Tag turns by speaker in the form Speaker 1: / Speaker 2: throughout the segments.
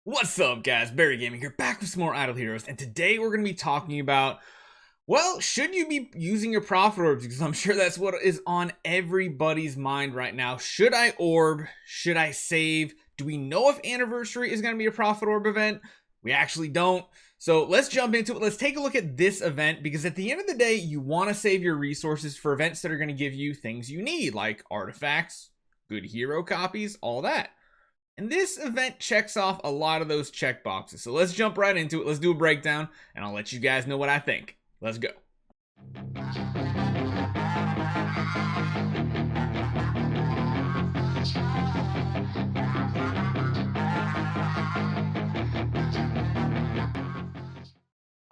Speaker 1: What's up, guys? Barry Gaming here, back with some more Idle Heroes, and today we're going to be talking about, well, should you be using your Prophet Orbs? Because I'm sure that's what is on everybody's mind right now. Should I Orb? Should I save? Do we know if Anniversary is going to be a Prophet Orb event? We actually don't. So let's jump into it. Let's take a look at this event, because at the end of the day, you want to save your resources for events that are going to give you things you need, like artifacts, good hero copies, all that. And this event checks off a lot of those check boxes. So let's jump right into it. Let's do a breakdown, and I'll let you guys know what I think. Let's go.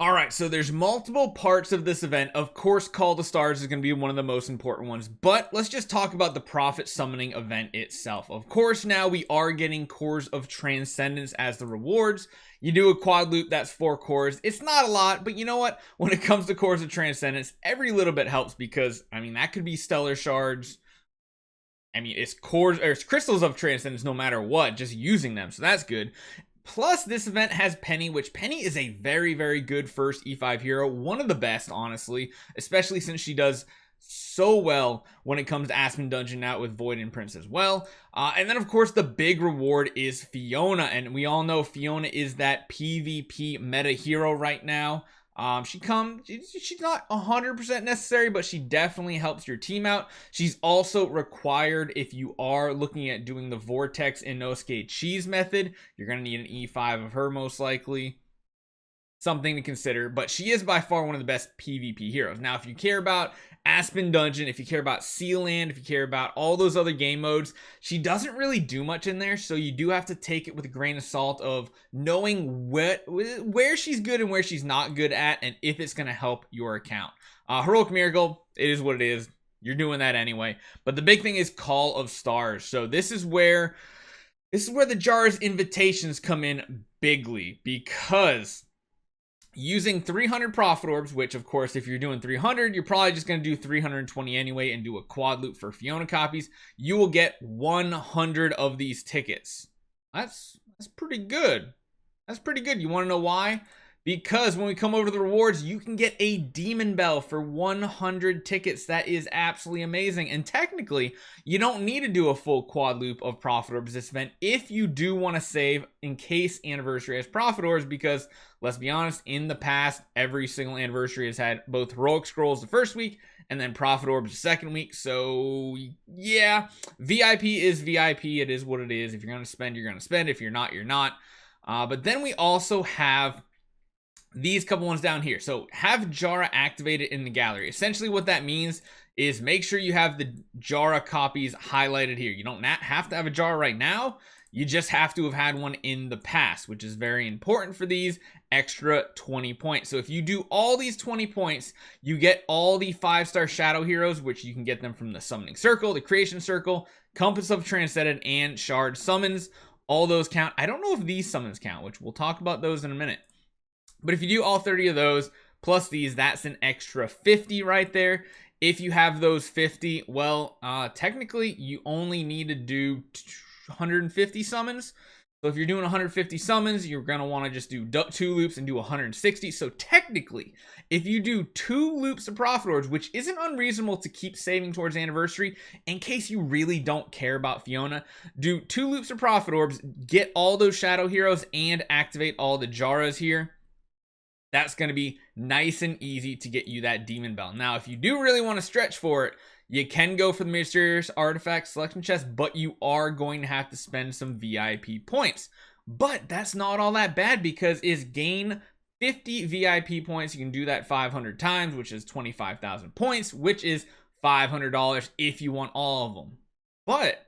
Speaker 1: Alright, so there's multiple parts of this event. Of course, Call to Stars is going to be one of the most important ones, but let's just talk about the Prophet Summoning event itself. Of course, now we are getting Cores of Transcendence as the rewards. You do a quad loop, that's 4 cores. It's not a lot, but you know what? When it comes to Cores of Transcendence, every little bit helps, because, I mean, that could be Stellar Shards. I mean, it's cores, or it's Crystals of Transcendence no matter what, just using them, so that's good. Plus, this event has Penny, which Penny is a very, very good first E5 hero. One of the best, honestly, especially since she does so well when it comes to Aspen Dungeon now with Void and Prince as well. And then, of course, the big reward is Fiona. And we all know Fiona is that PvP meta hero right now. She's not 100% necessary, but she definitely helps your team out. She's also required if you are looking at doing the Vortex Inosuke Cheese method. You're going to need an E5 of her most likely. Something to consider, but she is by far one of the best PvP heroes. Now, if you care about Aspen Dungeon, if you care about Sealand, if you care about all those other game modes, she doesn't really do much in there, so you do have to take it with a grain of salt of knowing where she's good and where she's not good at, and if it's going to help your account. Heroic Miracle, it is what it is. You're doing that anyway. But the big thing is Call of Stars. So this is where the Jar's invitations come in bigly, because using 300 Prophet Orbs, which of course if you're doing 300, you're probably just going to do 320 anyway and do a quad loop for Fiona copies, you will get 100 of these tickets. That's pretty good. That's pretty good. You want to know why? Because when we come over to the rewards, you can get a Demon Bell for 100 tickets. That is absolutely amazing. And technically, you don't need to do a full quad loop of Prophet Orbs this event if you do want to save in case Anniversary has Prophet Orbs, because let's be honest, in the past, every single Anniversary has had both Heroic Scrolls the first week and then Prophet Orbs the second week. So yeah, VIP is VIP. It is what it is. If you're going to spend, you're going to spend. If you're not, you're not. But then we also have these couple ones down here. So have Jara activated in the gallery. Essentially what that means is make sure you have the Jara copies highlighted here. You don't have to have a Jara right now. You just have to have had one in the past, which is very important for these extra 20 points. So if you do all these 20 points, you get all the 5-star shadow heroes, which you can get them from the Summoning Circle, the Creation Circle, Compass of Transcendent, and Shard Summons. All those count. I don't know if these summons count, which we'll talk about those in a minute. But if you do all 30 of those, plus these, that's an extra 50 right there. If you have those 50, well, technically, you only need to do 150 summons. So if you're doing 150 summons, you're going to want to just do 2 loops and do 160. So technically, if you do 2 loops of Prophet Orbs, which isn't unreasonable to keep saving towards Anniversary, in case you really don't care about Fiona, do 2 loops of Prophet Orbs, get all those Shadow Heroes, and activate all the Jaras here. That's going to be nice and easy to get you that Demon Bell. Now, if you do really want to stretch for it, you can go for the Mysterious Artifact Selection Chest, but you are going to have to spend some VIP points. But that's not all that bad, because is gain 50 VIP points. You can do that 500 times, which is 25,000 points, which is $500 if you want all of them. But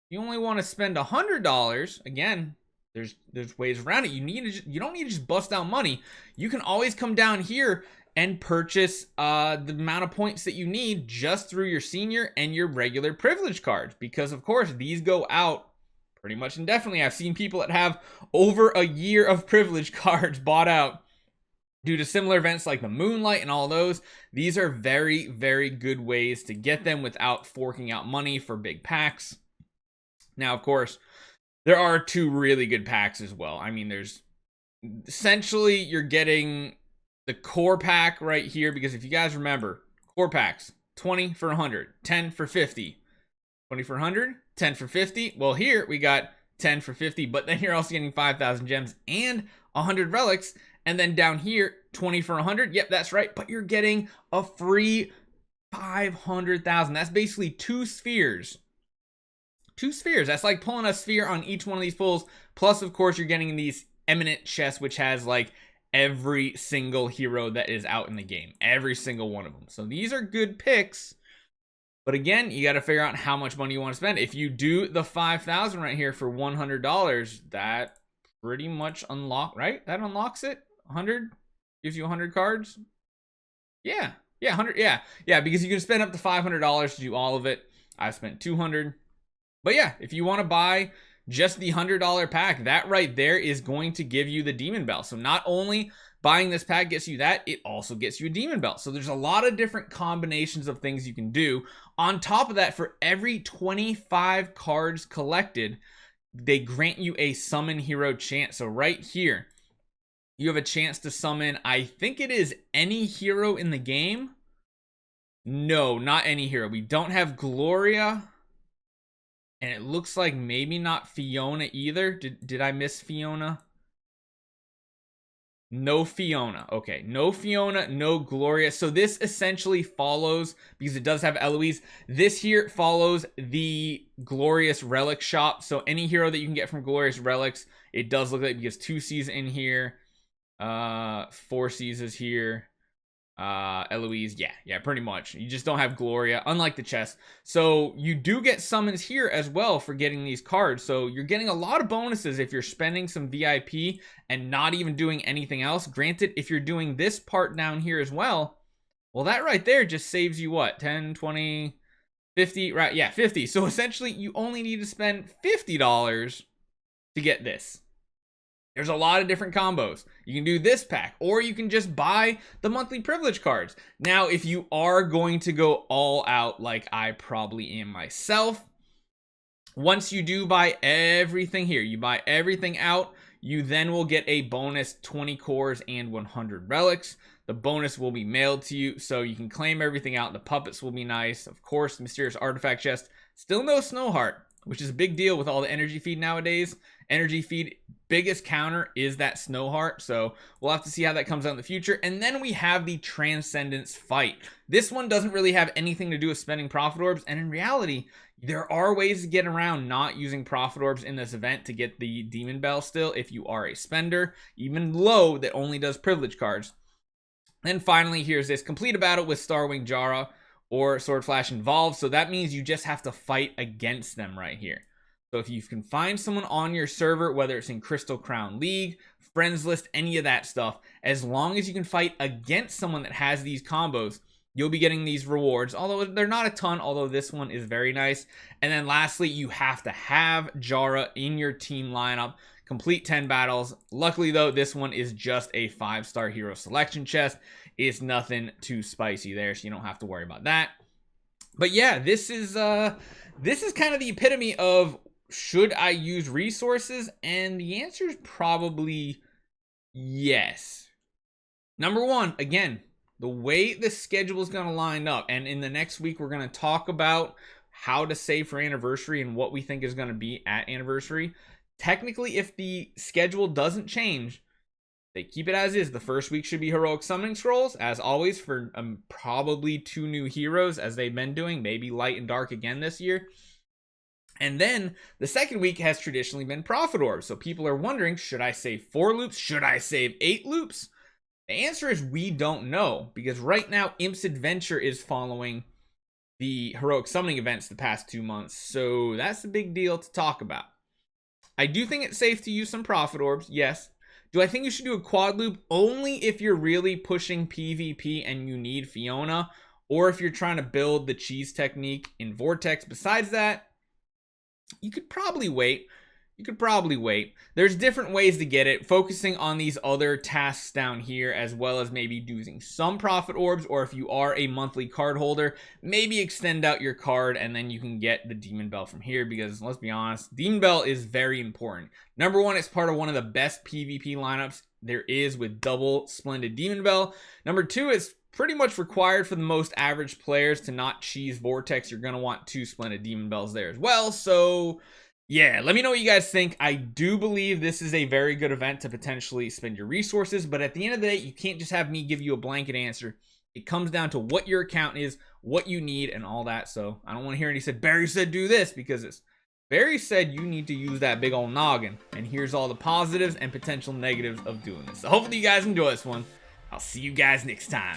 Speaker 1: you only want to spend $100, again, there's ways around it. You don't need to just bust out money. You can always come down here and purchase the amount of points that you need just through your senior and your regular privilege cards, because of course these go out pretty much indefinitely. I've seen people that have over a year of privilege cards bought out due to similar events like the Moonlight and all those. These are very, very good ways to get them without forking out money for big packs. Now, of course, There are two really good packs as well. I mean, there's essentially you're getting the core pack right here, because if you guys remember, core packs 20 for 100, 10 for 50, 20 for 100, 10 for 50. Well, here we got 10 for 50, but then you're also getting 5,000 gems and 100 relics. And then down here, 20 for 100. Yep, that's right. But you're getting a free 500,000. That's basically two spheres. Two spheres. That's like pulling a sphere on each one of these pulls. Plus, of course, you're getting these eminent chests, which has like every single hero that is out in the game. Every single one of them. So these are good picks. But again, you got to figure out how much money you want to spend. If you do the 5,000 right here for $100, that pretty much right? That unlocks it. 100 gives you 100 cards. Yeah, 100. Yeah, because you can spend up to $500 to do all of it. I spent 200. But yeah, if you want to buy just the $100 pack, that right there is going to give you the demon bell. So not only buying this pack gets you that, it also gets you a demon belt. So there's a lot of different combinations of things you can do. On top of that, for every 25 cards collected, they grant you a summon hero chance. So right here, you have a chance to summon, I think it is any hero in the game. No, not any hero. We don't have Gloria. And it looks like maybe not Fiona either. Did I miss Fiona? No Fiona. Okay, no Fiona, no Gloria. So this essentially follows, because it does have Eloise, this here follows the Glorious Relic shop. So any hero that you can get from Glorious Relics, it does look like, because 2C's in here, 4C's is here. Eloise, yeah, pretty much. You just don't have Gloria, unlike the chest. So you do get summons here as well for getting these cards. So you're getting a lot of bonuses if you're spending some VIP and not even doing anything else. Granted, if you're doing this part down here as well, well, that right there just saves you what? 10, 20, 50, right? Yeah, 50. So essentially you only need to spend $50 to get this. There's a lot of different combos. You can do this pack, or you can just buy the monthly privilege cards. Now, if you are going to go all out like I probably am myself, once you do buy everything here, you buy everything out, you then will get a bonus 20 cores and 100 relics. The bonus will be mailed to you, so you can claim everything out. The puppets will be nice. Of course, the mysterious artifact chest. Still no Snowheart, which is a big deal with all the energy feed nowadays. Energy feed, biggest counter is that Snowheart, so we'll have to see how that comes out in the future. And then we have the Transcendence fight. This one doesn't really have anything to do with spending Prophet Orbs, and in reality, there are ways to get around not using Prophet Orbs in this event to get the Demon Bell still if you are a spender, even low, that only does privilege cards. Then finally, here's this: complete a battle with Starwing Jara or Sword Flash involved. So that means you just have to fight against them right here. So if you can find someone on your server, whether it's in Crystal Crown League, Friends List, any of that stuff, as long as you can fight against someone that has these combos, you'll be getting these rewards, although they're not a ton, although this one is very nice. And then lastly, you have to have Jara in your team lineup, complete 10 battles. Luckily though, this one is just a 5-star hero selection chest. It's nothing too spicy there, so you don't have to worry about that. But yeah, this is kind of the epitome of, should I use resources? And the answer is probably yes. Number one, again, the way the schedule is going to line up, and in the next week we're going to talk about how to save for anniversary and what we think is going to be at anniversary. Technically, if the schedule doesn't change, they keep it as is. The first week should be heroic summoning scrolls, as always, for probably 2 new heroes, as they've been doing, maybe light and dark again this year. And then the second week has traditionally been Prophet Orb. So people are wondering, should I save 4 loops? Should I save 8 loops? The answer is we don't know, because right now Imp's Adventure is following the heroic summoning events the past 2 months. So that's a big deal to talk about. I do think it's safe to use some Prophet Orbs, yes. Do I think you should do a quad loop? Only if you're really pushing PvP and you need Fiona, or if you're trying to build the cheese technique in Vortex. Besides that, you could probably wait. you could probably wait. There's different ways to get it, focusing on these other tasks down here, as well as maybe using some Prophet Orbs, or if you are a monthly card holder, maybe extend out your card and then you can get the Demon Bell from here, because let's be honest, Demon Bell is very important. Number one, it's part of one of the best PvP lineups there is with double Splendid Demon Bell. Number two, it's pretty much required for the most average players to not cheese Vortex. You're going to want 2 Splendid Demon Bells there as well. So yeah, let me know what you guys think. I do believe this is a very good event to potentially spend your resources, but at the end of the day, you can't just have me give you a blanket answer. It comes down to what your account is, what you need, and all that. So I don't want to hear any said, Barry said do this, because it's Barry said you need to use that big old noggin. And here's all the positives and potential negatives of doing this. So hopefully you guys enjoy this one. I'll see you guys next time.